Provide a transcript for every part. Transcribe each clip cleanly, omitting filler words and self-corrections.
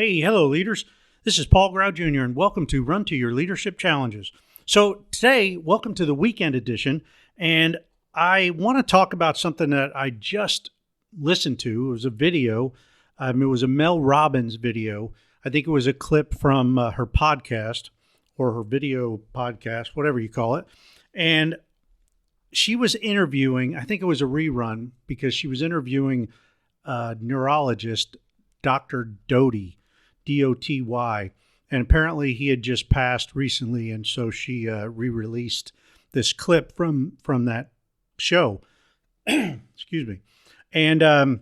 Hey, hello, leaders. This is Paul Grau Jr., and welcome to Run to Your Leadership Challenges. So today, welcome to the weekend edition, and I want to talk about something that I just listened to. It was a video. It was a Mel Robbins video. I think it was a clip from her podcast or her video podcast, whatever you call it. And she was interviewing, I think it was a rerun, because she was interviewing neurologist Dr. Doty, D-O-T-Y. And apparently he had just passed recently, and so she re-released this clip from that show. Excuse me. And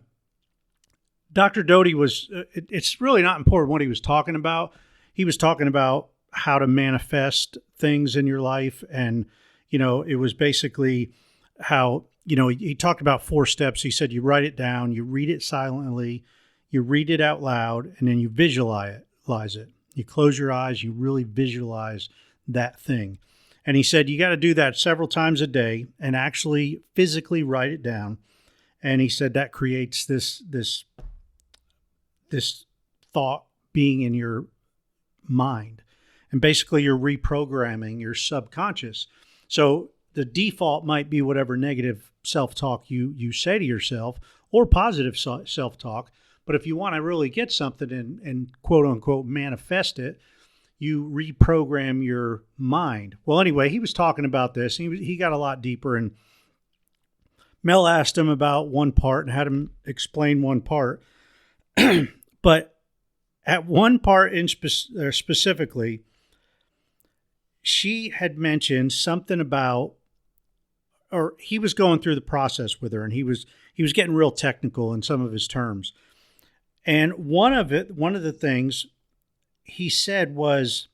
Dr. Doty was, it's really not important what he was talking about. He was talking about how to manifest things in your life. And, you know, it was basically how, you know, he talked about 4 steps. He said you write it down, you read it silently, you read it out loud, and then you visualize it. You close your eyes, you really visualize that thing. And he said you got to do that several times a day and actually physically write it down. And he said that creates this thought being in your mind. And basically you're reprogramming your subconscious. So the default might be whatever negative self-talk you say to yourself or positive self-talk. But if you want to really get something and quote unquote manifest it, you reprogram your mind. Well, anyway, he was talking about this. He got a lot deeper, and Mel asked him about one part and had him explain one part. But at one part specifically, she had mentioned something about, or he was going through the process with her, and he was getting real technical in some of his terms. And one of the things he said was,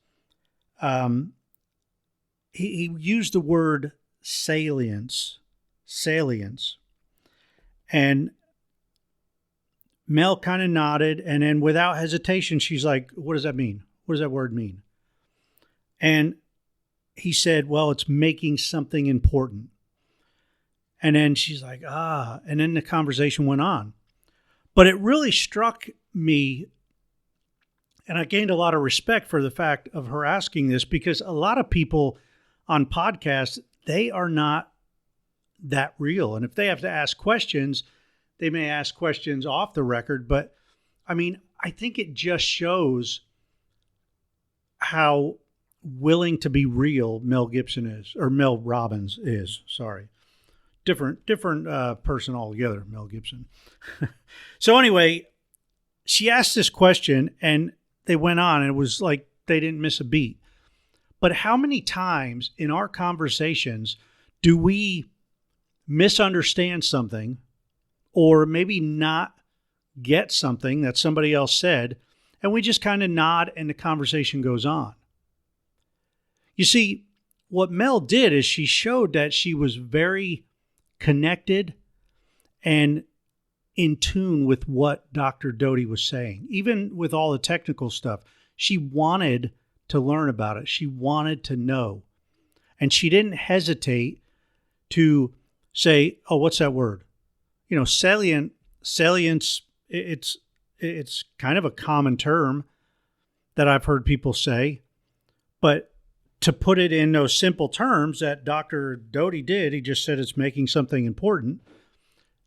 he used the word salience. And Mel kind of nodded, and then without hesitation, she's like, what does that mean? What does that word mean? And he said, well, it's making something important. And then she's like, and then the conversation went on. But it really struck me, and I gained a lot of respect for the fact of her asking this, because a lot of people on podcasts, they are not that real. And if they have to ask questions, they may ask questions off the record. But I mean, I think it just shows how willing to be real Mel Robbins is. Sorry. Different person altogether, Mel Gibson. So anyway, she asked this question and they went on, and it was like they didn't miss a beat. But how many times in our conversations do we misunderstand something or maybe not get something that somebody else said, and we just kind of nod and the conversation goes on? You see, what Mel did is she showed that she was very connected and in tune with what Dr. Doty was saying. Even with all the technical stuff, she wanted to learn about it. She wanted to know. And she didn't hesitate to say, oh, what's that word? You know, salience, it's kind of a common term that I've heard people say, but to put it in those simple terms that Dr. Doty did, he just said it's making something important.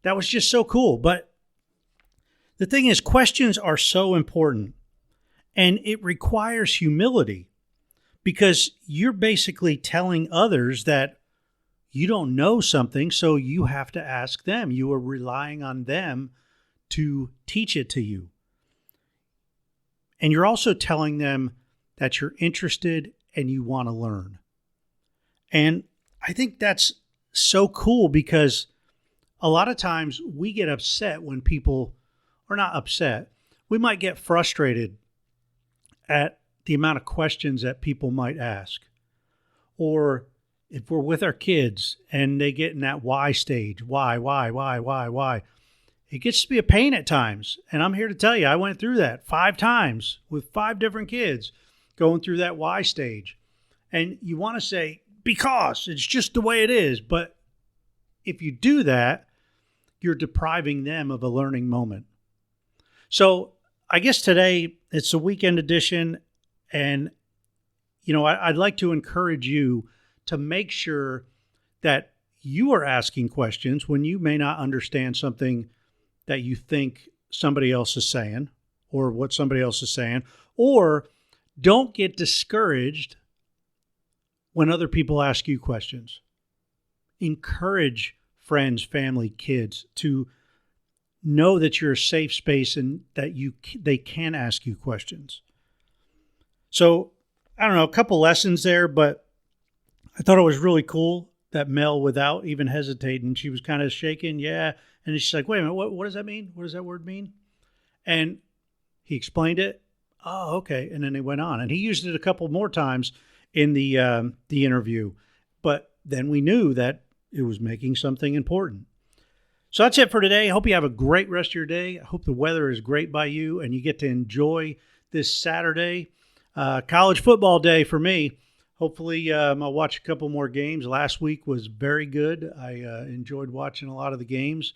That was just so cool. But the thing is, questions are so important, and it requires humility, because you're basically telling others that you don't know something, so you have to ask them. You are relying on them to teach it to you. And you're also telling them that you're interested and you want to learn. And I think that's so cool, because a lot of times we get upset when people are not upset. We might get frustrated at the amount of questions that people might ask. Or if we're with our kids and they get in that why stage, why? It gets to be a pain at times. And I'm here to tell you, I went through that 5 times with 5 different kids, going through that why stage. And you want to say, because it's just the way it is. But if you do that, you're depriving them of a learning moment. So I guess today it's a weekend edition. And, I'd like to encourage you to make sure that you are asking questions when you may not understand something that you think somebody else is saying or what somebody else is saying, or don't get discouraged when other people ask you questions. Encourage friends, family, kids to know that you're a safe space and that they can ask you questions. So, I don't know, a couple lessons there, but I thought it was really cool that Mel, without even hesitating, she was kind of shaking, yeah. And she's like, wait a minute, what does that mean? What does that word mean? And he explained it. Oh, okay. And then they went on. And he used it a couple more times in the interview. But then we knew that it was making something important. So that's it for today. I hope you have a great rest of your day. I hope the weather is great by you and you get to enjoy this Saturday. College football day for me. Hopefully, I'll watch a couple more games. Last week was very good. I enjoyed watching a lot of the games.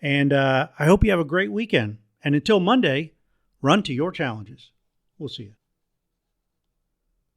And I hope you have a great weekend. And until Monday, run to your challenges. We'll see you.